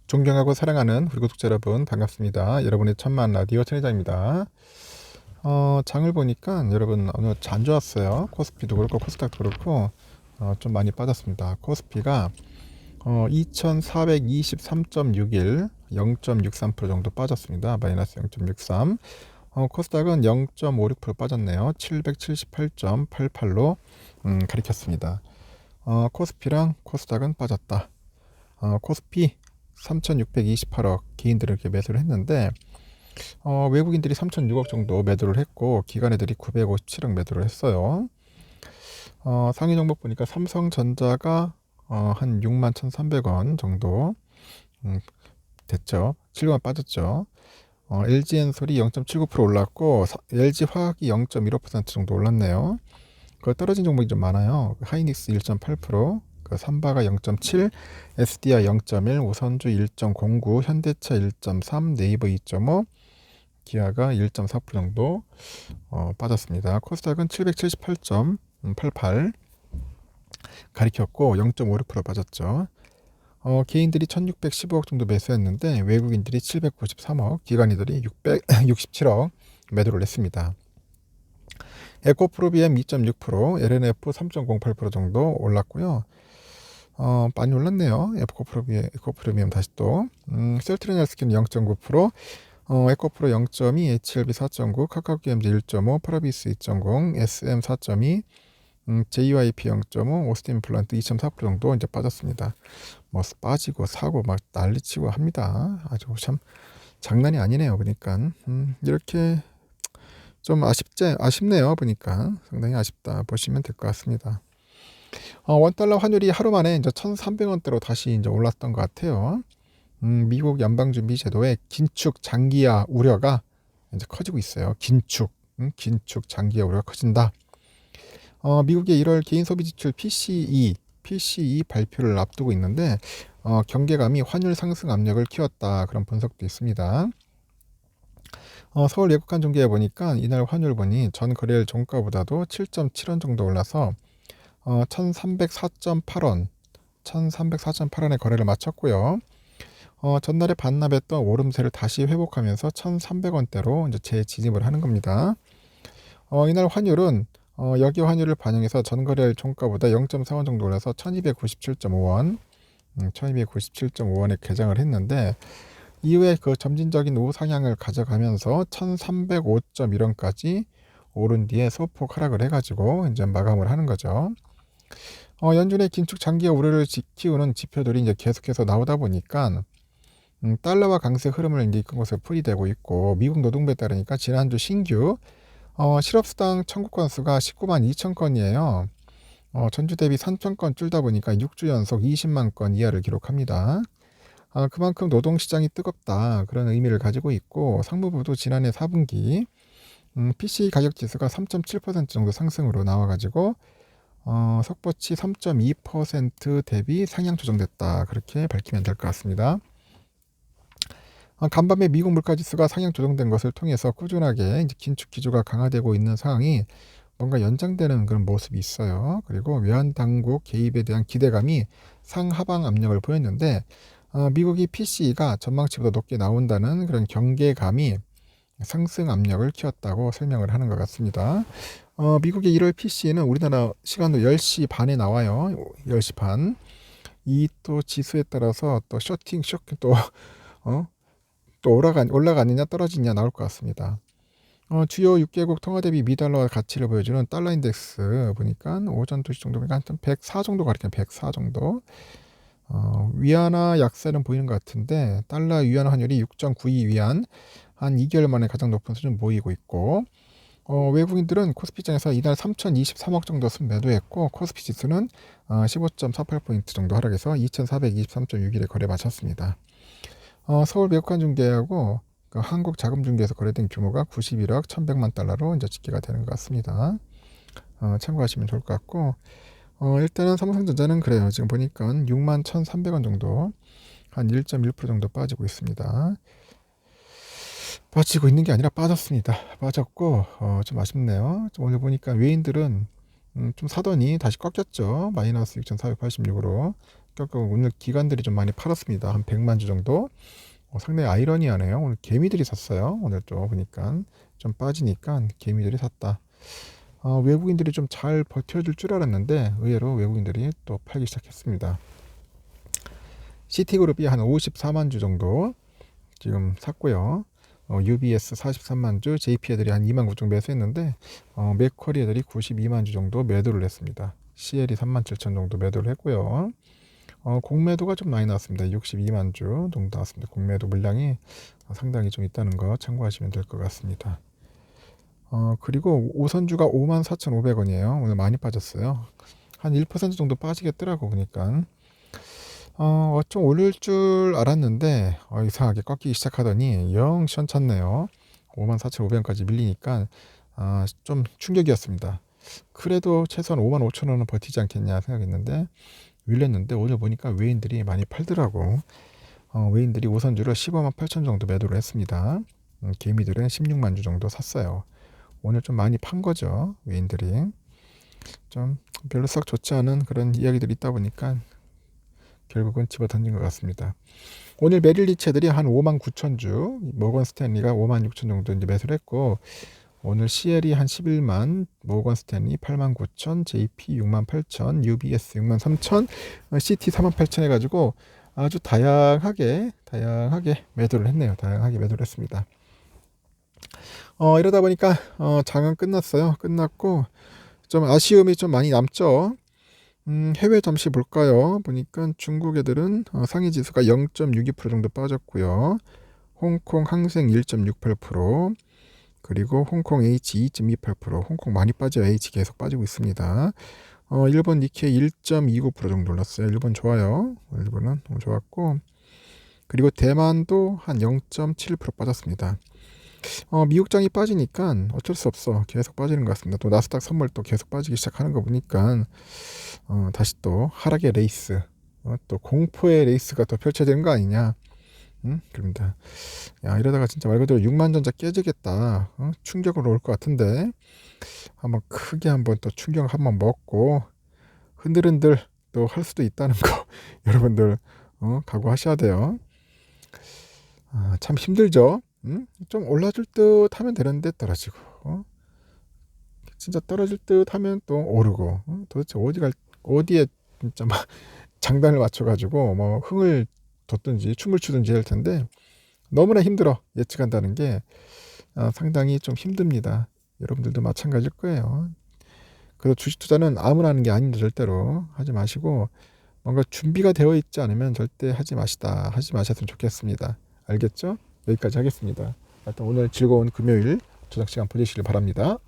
존경하고 사랑하는 우리 구독자 여러분 반갑습니다. 여러분의 천만 라디오 천회장입니다. 장을 보니까 여러분 오늘 안 좋았어요. 코스피도 그렇고 코스닥도 그렇고 좀 많이 빠졌습니다. 코스피가 2423.61 0.63% 정도 빠졌습니다. 마이너스 0.63. 코스닥은 0.56% 빠졌네요. 778.88로 가리켰습니다. 코스피랑 코스닥은 빠졌다. 코스피 3,628억 개인들을 이렇게 매수를 했는데 외국인들이 3,006억 정도 매도를 했고 기관 애들이 957억 매도를 했어요. 상위 종목 보니까 삼성전자가 한 61,300원 정도 됐죠. 7만 빠졌죠. LG엔솔이 0.79% 올랐고 LG화학이 0.15% 정도 올랐네요. 그 떨어진 종목이 좀 많아요. 하이닉스 1.8%, 그 삼바가 0.7, SDI 0.1, 우선주 1.09, 현대차 1.3, 네이버 2.5, 기아가 1.4% 정도 빠졌습니다. 코스닥은 778.88 가리켰고 0.56% 빠졌죠. 개인들이 1615억 정도 매수했는데 외국인들이 793억, 기관이들이 667억 매도를 했습니다. 에코프로비엠 2.6%, LNF 3.08% 정도 올랐고요. 많이 올랐네요. 에코프로비엠 다시 또 셀트리온 헬스케어는 0.9%, 에코프로 0.2, HLB 4.9, 카카오게임즈 1.5, 파라비스 2.0, SM 4.2, JYP 0.5, 오스틴 플란트 2.4% 정도 이제 빠졌습니다. 뭐 빠지고 사고 막 난리치고 합니다. 아주 참 장난이 아니네요. 그러니까 이렇게 좀 아쉽네요. 보니까 상당히 아쉽다 보시면 될 것 같습니다. 원달러 환율이 하루 만에 이제 1,300원대로 다시 이제 올랐던 것 같아요. 미국 연방준비제도의 긴축 장기화 우려가 이제 커지고 있어요. 긴축 장기화 우려가 커진다. 미국의 1월 개인 소비 지출 PCE 발표를 앞두고 있는데 경계감이 환율 상승 압력을 키웠다 그런 분석도 있습니다. 서울 예국한 중개에 보니까 이날 환율 보니 전 거래일 종가보다도 7.7원 정도 올라서 1,304.8원에 거래를 마쳤고요. 전날에 반납했던 오름세를 다시 회복하면서 1,300원대로 이제 재진입을 하는 겁니다. 이날 환율은 여기 환율을 반영해서 전 거래일 종가보다 0.4원 정도 올라서 1,297.5원, 1,297.5원에 개장을 했는데 이후에 그 점진적인 우상향을 가져가면서 1,305.1원까지 오른 뒤에 소폭 하락을 해가지고 이제 마감을 하는 거죠. 연준의 긴축 장기화 우려를 키우는 지표들이 이제 계속해서 나오다 보니까 달러와 강세 흐름을 이제 이끈 것으로 풀이되고 있고 미국 노동부에 따르니까 지난주 신규 실업수당 청구 건수가 19만 2천 건이에요. 전주 대비 3천 건 줄다 보니까 6주 연속 20만 건 이하를 기록합니다. 그만큼 노동시장이 뜨겁다 그런 의미를 가지고 있고 상무부도 지난해 4분기 PC 가격지수가 3.7% 정도 상승으로 나와가지고 석버치 3.2% 대비 상향 조정됐다 그렇게 밝히면 될 것 같습니다. 간밤에 미국 물가지수가 상향 조정된 것을 통해서 꾸준하게 이제 긴축 기조가 강화되고 있는 상황이 뭔가 연장되는 그런 모습이 있어요. 그리고 외환 당국 개입에 대한 기대감이 상하방 압력을 보였는데 미국이 PCE가 전망치보다 높게 나온다는 그런 경계감이 상승 압력을 키웠다고 설명을 하는 것 같습니다. 미국의 1월 PCE는 우리나라 시간으로 10시 반에 나와요. 10시 반. 이 또 지수에 따라서 또 쇼킹 또 올라가느냐 떨어지느냐 나올 것 같습니다. 주요 6개국 통화 대비 미달러 가치를 보여주는 달러 인덱스 보니까 오전 2시 정도 보니까 한 104 정도 가리키면 104 정도. 위안화 약세는 보이는 것 같은데 달러 위안 환율이 6.92 위안 한 2개월 만에 가장 높은 수준 보이고 있고 외국인들은 코스피장에서 이날 3,023억 정도 매도했고 코스피 지수는 15.48포인트 정도 하락해서 2,423.6일에 거래 마쳤습니다. 서울 매국한 중개하고 그 한국 자금 중개에서 거래된 규모가 91억 1,100만 달러로 이제 집계가 되는 것 같습니다. 참고하시면 좋을 것 같고 일단은 삼성전자는 그래요. 지금 보니까 61,300원 정도 한 1.1% 정도 빠지고 있습니다. 빠지고 있는 게 아니라 빠졌습니다. 빠졌고 좀 아쉽네요. 오늘 보니까 외인들은 좀 사더니 다시 꺾였죠. 마이너스 6,486으로 그러니까 오늘 기관들이 좀 많이 팔았습니다. 한 100만 주 정도. 상당히 아이러니하네요. 오늘 개미들이 샀어요. 오늘 또 보니까 좀 빠지니까 개미들이 샀다. 외국인들이 좀 잘 버텨줄 줄 알았는데 의외로 외국인들이 또 팔기 시작했습니다. 시티그룹이 한 54만 주 정도 지금 샀고요. UBS 43만 주, JP 애들이 한 2만 주 정도 매수했는데 맥쿼리 애들이 92만 주 정도 매도를 했습니다. CL이 3만 7천 정도 매도를 했고요. 공매도가 좀 많이 나왔습니다. 62만 주 정도 나왔습니다. 공매도 물량이 상당히 좀 있다는 거 참고하시면 될 것 같습니다. 그리고 오선주가 54,500원이에요. 오늘 많이 빠졌어요. 한 1% 정도 빠지겠더라고 보니까. 좀 올릴 줄 알았는데 이상하게 꺾이기 시작하더니 영 시원찮네요. 54,500원까지 밀리니까 좀 충격이었습니다. 그래도 최소한 55,000원은 버티지 않겠냐 생각했는데 밀렸는데 오늘 보니까 외인들이 많이 팔더라고. 외인들이 오선주를 15만 8천 정도 매도를 했습니다. 개미들은 16만 주 정도 샀어요. 오늘 좀 많이 판 거죠. 외인들이. 좀 별로 썩 좋지 않은 그런 이야기들이 있다 보니까 결국은 집어 던진 것 같습니다. 오늘 메릴리치들이 한 5만 9천 주, 모건 스탠리가 5만 6천 정도 이제 매수를 했고, 오늘 CL이 한 11만, 모건 스탠리 8만 9천, JP 6만 8천, UBS 6만 3천, CT 4만 8천 해가지고 아주 다양하게 매도를 했네요. 다양하게 매도를 했습니다. 이러다 보니까 장은 끝났어요. 끝났고 좀 아쉬움이 좀 많이 남죠. 해외 잠시 볼까요? 보니까 중국 애들은 상위 지수가 0.62% 정도 빠졌고요. 홍콩 항생 1.68%, 그리고 홍콩 H 2.28%, 홍콩 많이 빠져요. H 계속 빠지고 있습니다. 일본 니케이 1.29% 정도 올랐어요. 일본 좋아요. 일본은 너무 좋았고, 그리고 대만도 한 0.7% 빠졌습니다. 미국장이 빠지니까 어쩔 수 없어. 계속 빠지는 것 같습니다. 또 나스닥 선물 또 계속 빠지기 시작하는 거 보니까 다시 또 하락의 레이스, 또 공포의 레이스가 더 펼쳐지는 거 아니냐. 그럽니다. 야, 이러다가 진짜 말 그대로 6만 전자 깨지겠다. 충격으로 올 것 같은데 한번 크게 한번 또 충격 한번 먹고 흔들흔들 또 할 수도 있다는 거 여러분들 각오하셔야 돼요. 참 힘들죠. 좀 올라줄 듯 하면 되는데 떨어지고, 진짜 떨어질 듯 하면 또 오르고, 도대체 어디에 진짜 막 장단을 맞춰가지고 뭐 흥을 돋든지 춤을 추든지 할 텐데 너무나 힘들어. 예측한다는 게 상당히 좀 힘듭니다. 여러분들도 마찬가지일 거예요. 그래서 주식 투자는 아무나 하는 게 아닌데 절대로 하지 마시고, 뭔가 준비가 되어 있지 않으면 절대 하지 마셨으면 좋겠습니다. 알겠죠? 여기까지 하겠습니다. 하여튼 오늘 즐거운 금요일 저녁 시간 보내시길 바랍니다.